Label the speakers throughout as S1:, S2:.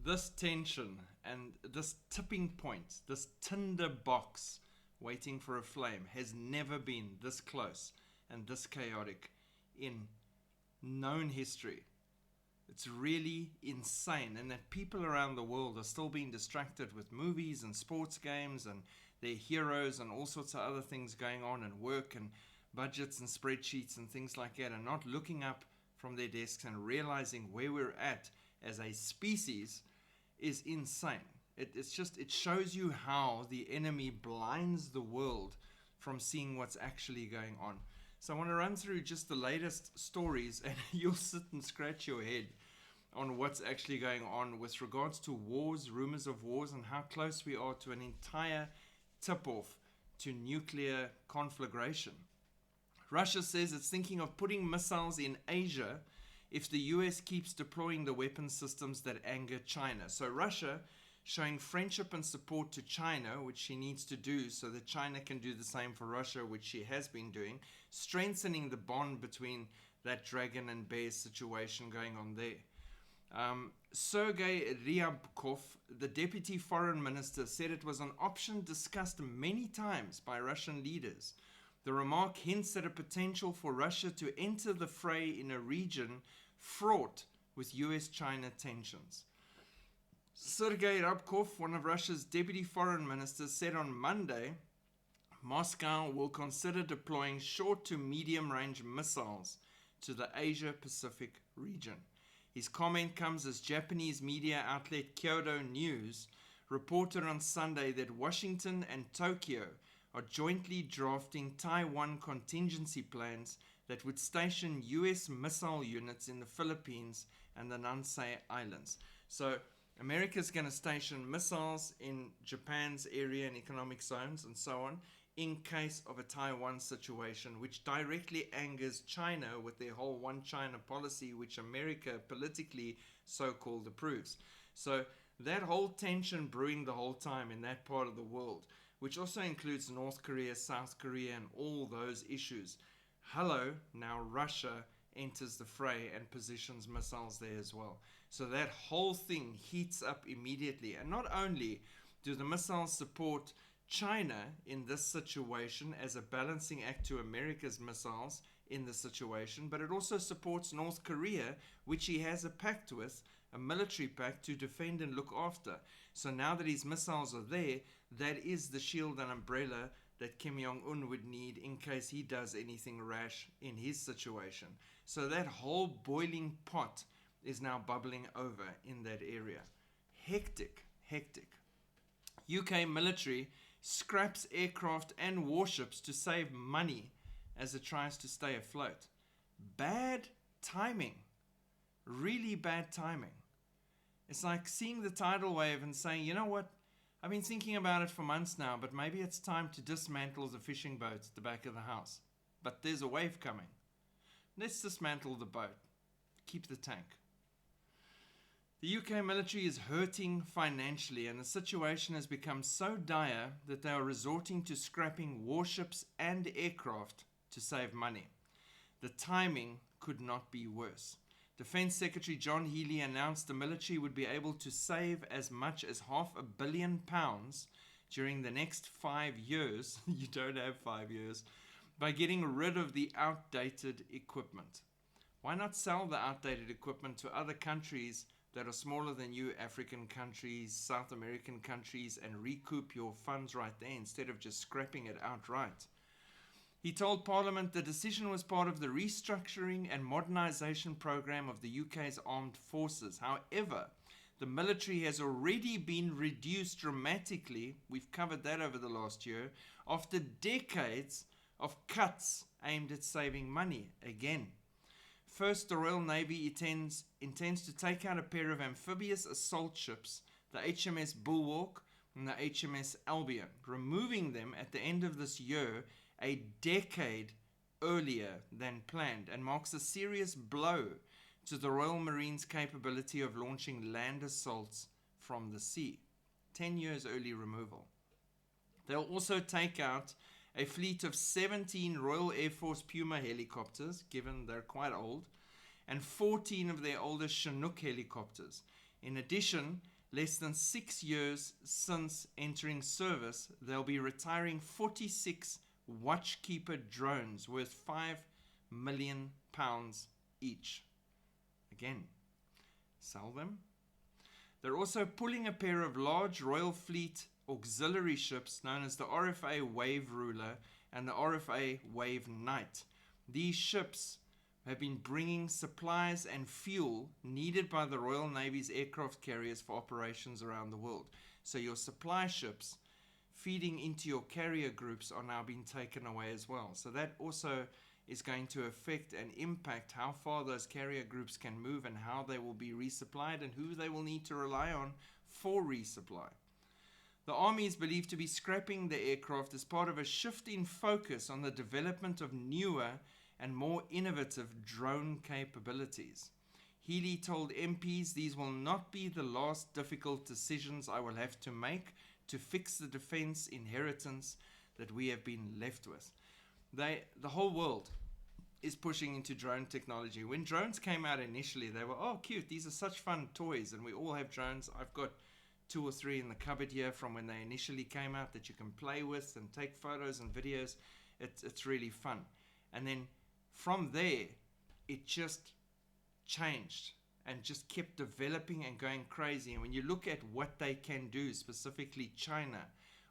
S1: This tension and this tipping point, this tinder box waiting for a flame, has never been this close and this chaotic in known history. It's really insane, and that people around the world are still being distracted with movies and sports games and their heroes and all sorts of other things going on, and work and budgets and spreadsheets and things like that, and not looking up from their desks and realizing where we're at as a species is insane. It shows you how the enemy blinds the world from seeing what's actually going on. So I want to run through just the latest stories, and you'll sit and scratch your head on what's actually going on with regards to wars, rumors of wars, and how close we are to an entire tip-off to nuclear conflagration. Russia says it's thinking of putting missiles in Asia if the US keeps deploying the weapon systems that anger China. So Russia showing friendship and support to China, which she needs to do so that China can do the same for Russia, which she has been doing, strengthening the bond between that dragon and bear situation going on there. Sergei Ryabkov, the deputy foreign minister, said it was an option discussed many times by Russian leaders. The remark hints at a potential for Russia to enter the fray in a region fraught with US-China tensions. Sergei Ryabkov, one of Russia's deputy foreign ministers, said on Monday Moscow will consider deploying short to medium-range missiles to the Asia-Pacific region. His comment comes as Japanese media outlet Kyodo News reported on Sunday that Washington and Tokyo are jointly drafting Taiwan contingency plans that would station US missile units in the Philippines and the Nansei Islands. So America's going to station missiles in Japan's area and economic zones and so on in case of a Taiwan situation, which directly angers China with their whole one China policy, which America politically so-called approves. So that whole tension brewing the whole time in that part of the world, which also includes North Korea, South Korea, and all those issues. Hello, now Russia enters the fray and positions missiles there as well. So that whole thing heats up immediately. And not only do the missiles support China in this situation as a balancing act to America's missiles in the situation, but it also supports North Korea, which he has a pact with, a military pact to defend and look after. So now that his missiles are there, that is the shield and umbrella that Kim Jong-un would need in case he does anything rash in his situation. So that whole boiling pot is now bubbling over in that area. Hectic, hectic. UK military scraps aircraft and warships to save money as it tries to stay afloat. Bad timing. Really bad timing. It's like seeing the tidal wave and saying, you know what, I've been thinking about it for months now, but maybe it's time to dismantle the fishing boats at the back of the house. But there's a wave coming. Let's dismantle the boat. Keep the tank. The UK military is hurting financially, and the situation has become so dire that they are resorting to scrapping warships and aircraft to save money. The timing could not be worse. Defense Secretary John Healey announced the military would be able to save as much as £500 million during the next 5 years. You don't have 5 years. By getting rid of the outdated equipment. Why not sell the outdated equipment to other countries that are smaller than you, African countries, South American countries, and recoup your funds right there instead of just scrapping it outright? He told Parliament the decision was part of the restructuring and modernization program of the UK's armed forces. However, the military has already been reduced dramatically, we've covered that over the last year, after decades of cuts aimed at saving money again. First, the Royal Navy intends to take out a pair of amphibious assault ships, the HMS Bulwark and the HMS Albion, removing them at the end of this year, a decade earlier than planned, and marks a serious blow to the Royal Marine's capability of launching land assaults from the sea. 10 years early removal. They'll also take out a fleet of 17 Royal Air Force Puma helicopters, given they're quite old, and 14 of their older Chinook helicopters. In addition, less than 6 years since entering service, they'll be retiring 46 Watchkeeper drones worth £5 million each. Again, sell them. They're also pulling a pair of large Royal Fleet auxiliary ships known as the RFA Wave Ruler and the RFA Wave Knight. These ships have been bringing supplies and fuel needed by the Royal Navy's aircraft carriers for operations around the world. So your supply ships feeding into your carrier groups are now being taken away as well. So that also is going to affect and impact how far those carrier groups can move and how they will be resupplied and who they will need to rely on for resupply. The Army is believed to be scrapping the aircraft as part of a shift in focus on the development of newer and more innovative drone capabilities. Healy told MPs these will not be the last difficult decisions I will have to make to fix the defense inheritance that we have been left with. The whole world is pushing into drone technology. When drones came out initially, they were, oh, cute, these are such fun toys, and we all have drones. I've got 2 or 3 in the cupboard here from when they initially came out that you can play with and take photos and videos. It's really fun. And then from there, it just changed and just kept developing and going crazy. And when you look at what they can do, specifically China,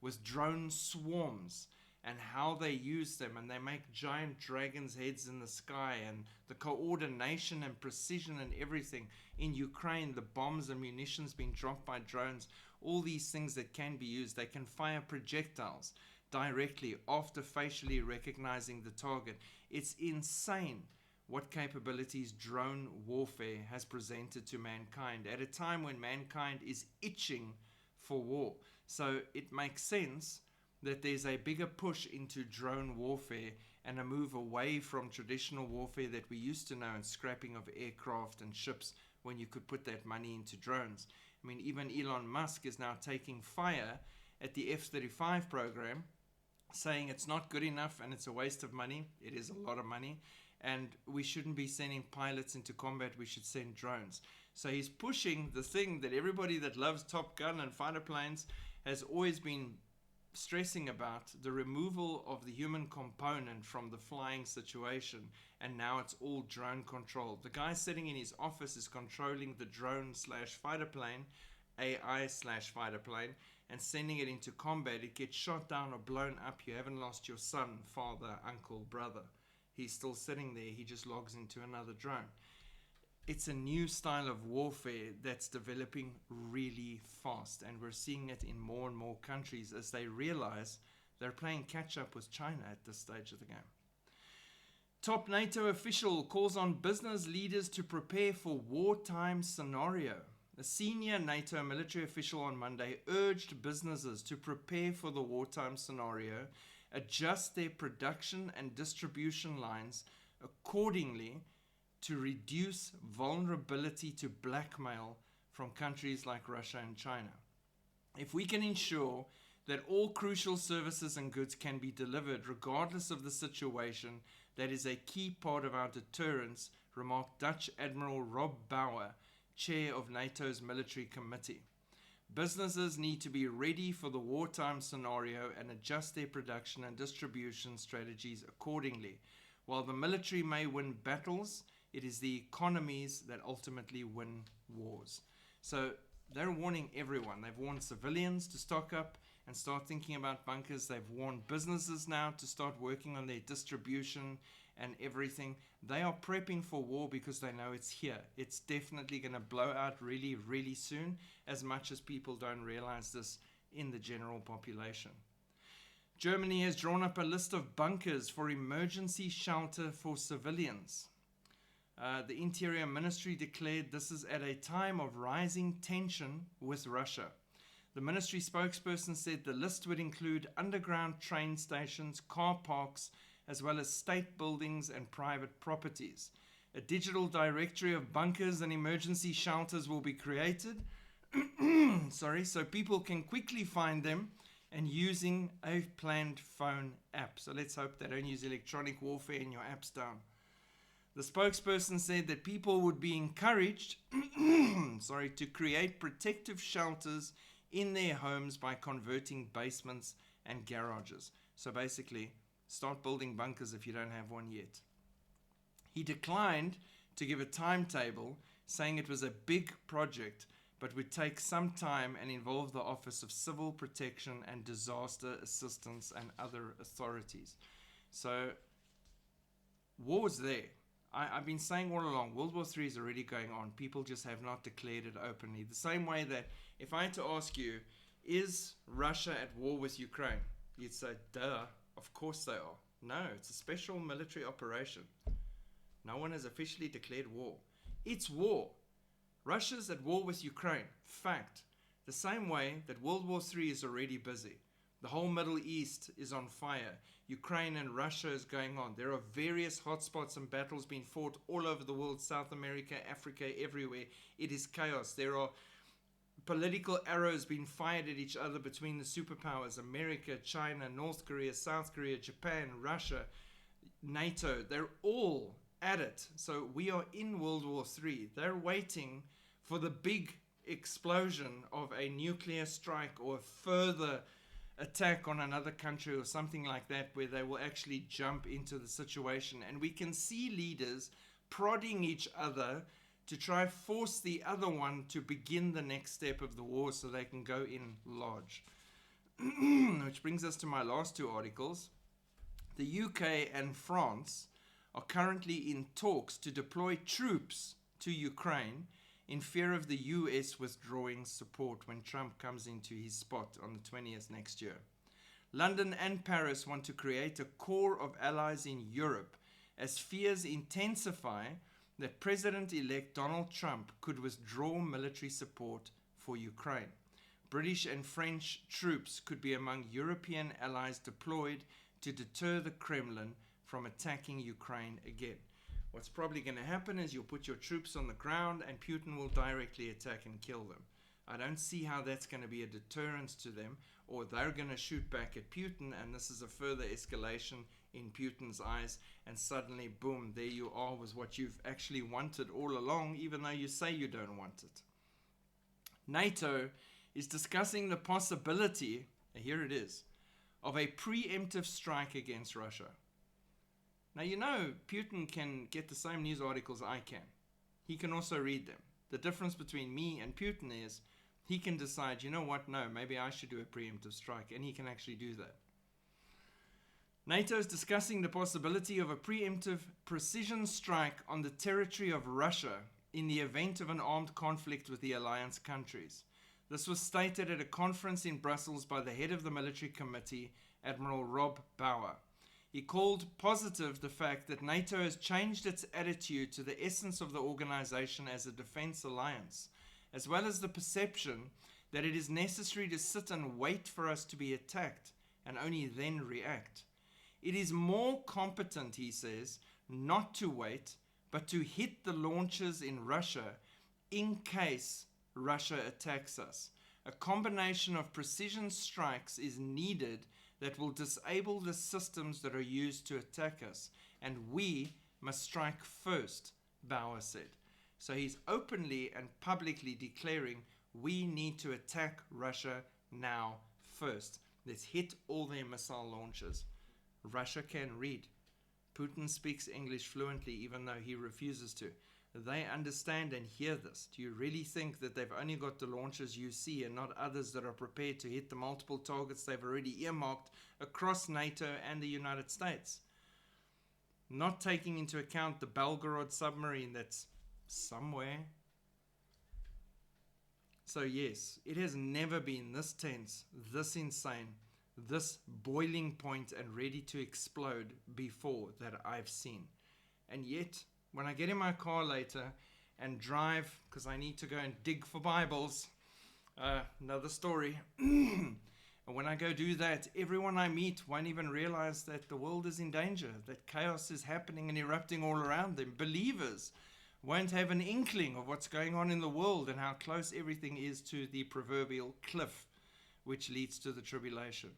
S1: with drone swarms and how they use them, and they make giant dragons' heads in the sky, and the coordination and precision and everything. In Ukraine, the bombs and munitions being dropped by drones, all these things that can be used. They can fire projectiles directly after facially recognizing the target. It's insane what capabilities drone warfare has presented to mankind at a time when mankind is itching for war. So it makes sense that there's a bigger push into drone warfare and a move away from traditional warfare that we used to know, and scrapping of aircraft and ships when you could put that money into drones. I mean, even Elon Musk is now taking fire at the F-35 program, saying it's not good enough and it's a waste of money. It is a lot of money, and we shouldn't be sending pilots into combat. We should send drones. So he's pushing the thing that everybody that loves Top Gun and fighter planes has always been stressing about, the removal of the human component from the flying situation, and now it's all drone controlled. The guy sitting in his office is controlling the drone / fighter plane, AI / fighter plane, and sending it into combat. It gets shot down or blown up. You haven't lost your son, father, uncle, brother. He's still sitting there. He just logs into another drone. It's a new style of warfare that's developing really fast, and we're seeing it in more and more countries as they realize they're playing catch up with China at this stage of the game. Top NATO official calls on business leaders to prepare for wartime scenario. A senior NATO military official on Monday urged businesses to prepare for the wartime scenario, adjust their production and distribution lines accordingly to reduce vulnerability to blackmail from countries like Russia and China. If we can ensure that all crucial services and goods can be delivered regardless of the situation, that is a key part of our deterrence, remarked Dutch Admiral Rob Bauer, chair of NATO's military committee. Businesses need to be ready for the wartime scenario and adjust their production and distribution strategies accordingly. While the military may win battles, it is the economies that ultimately win wars. So they're warning everyone. They've warned civilians to stock up and start thinking about bunkers. They've warned businesses now to start working on their distribution and everything. They are prepping for war because they know it's here. It's definitely going to blow out really, really soon, as much as people don't realize this in the general population. Germany has drawn up a list of bunkers for emergency shelter for civilians. The Interior Ministry declared this is at a time of rising tension with Russia. The ministry spokesperson said the list would include underground train stations, car parks, as well as state buildings and private properties. A digital directory of bunkers and emergency shelters will be created so people can quickly find them and using a planned phone app. So let's hope they don't use electronic warfare in your apps down. The spokesperson said that people would be encouraged to create protective shelters in their homes by converting basements and garages. So basically, start building bunkers if you don't have one yet. He declined to give a timetable, saying it was a big project, but would take some time and involve the Office of Civil Protection and Disaster Assistance and other authorities. So, war's there. I've been saying all along, World War III is already going on. People just have not declared it openly. The same way that if I had to ask you, is Russia at war with Ukraine? You'd say, duh, of course they are. No, it's a special military operation. No one has officially declared war. It's war. Russia's at war with Ukraine. Fact. The same way that World War III is already busy. The whole Middle East is on fire. Ukraine and Russia is going on. There are various hotspots and battles being fought all over the world, South America, Africa, everywhere. It is chaos. There are political arrows being fired at each other between the superpowers, America, China, North Korea, South Korea, Japan, Russia, NATO. They're all at it. So we are in World War III. They're waiting for the big explosion of a nuclear strike or a further attack on another country or something like that, where they will actually jump into the situation. And we can see leaders prodding each other to try force the other one to begin the next step of the war so they can go in large. Which brings us to my last two articles. The UK and France are currently in talks to deploy troops to Ukraine in fear of the US withdrawing support when Trump comes into his spot on the 20th next year. London and Paris want to create a core of allies in Europe as fears intensify that President-elect Donald Trump could withdraw military support for Ukraine. British and French troops could be among European allies deployed to deter the Kremlin from attacking Ukraine again. What's probably going to happen is you'll put your troops on the ground and Putin will directly attack and kill them. I don't see how that's going to be a deterrent to them, or they're going to shoot back at Putin, and this is a further escalation in Putin's eyes, and suddenly, boom, there you are with what you've actually wanted all along, even though you say you don't want it. NATO is discussing the possibility, here it is, of a preemptive strike against Russia. Now, you know, Putin can get the same news articles I can. He can also read them. The difference between me and Putin is he can decide, you know what, no, maybe I should do a preemptive strike, and he can actually do that. NATO is discussing the possibility of a preemptive precision strike on the territory of Russia in the event of an armed conflict with the alliance countries. This was stated at a conference in Brussels by the head of the military committee, Admiral Rob Bauer. He called positive the fact that NATO has changed its attitude to the essence of the organization as a defense alliance, as well as the perception that it is necessary to sit and wait for us to be attacked and only then react. It is more competent, he says, not to wait, but to hit the launchers in Russia in case Russia attacks us. A combination of precision strikes is needed that will disable the systems that are used to attack us, and we must strike first, Bauer said. So he's openly and publicly declaring we need to attack Russia now first. Let's hit all their missile launchers. Russia can read. Putin speaks English fluently, even though he refuses to. They understand and hear this. Do you really think that they've only got the launchers you see and not others that are prepared to hit the multiple targets they've already earmarked across NATO and the United States? Not taking into account the Belgorod submarine that's somewhere. So yes, it has never been this tense, this insane, this boiling point and ready to explode before that I've seen. And yet, when I get in my car later and drive, because I need to go and dig for Bibles, another story. And when I go do that, everyone I meet won't even realize that the world is in danger, that chaos is happening and erupting all around them. Believers won't have an inkling of what's going on in the world and how close everything is to the proverbial cliff, which leads to the tribulation.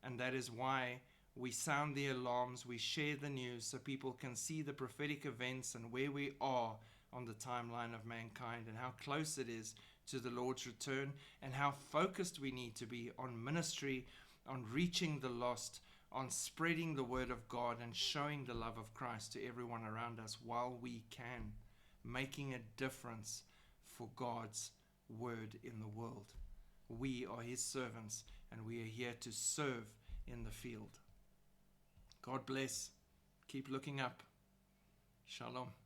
S1: And that is why We sound the alarms, we share the news so people can see the prophetic events and where we are on the timeline of mankind and how close it is to the Lord's return and how focused we need to be on ministry, on reaching the lost, on spreading the word of God and showing the love of Christ to everyone around us while we can, making a difference for God's word in the world. We are his servants and we are here to serve in the field. God bless. Keep looking up. Shalom.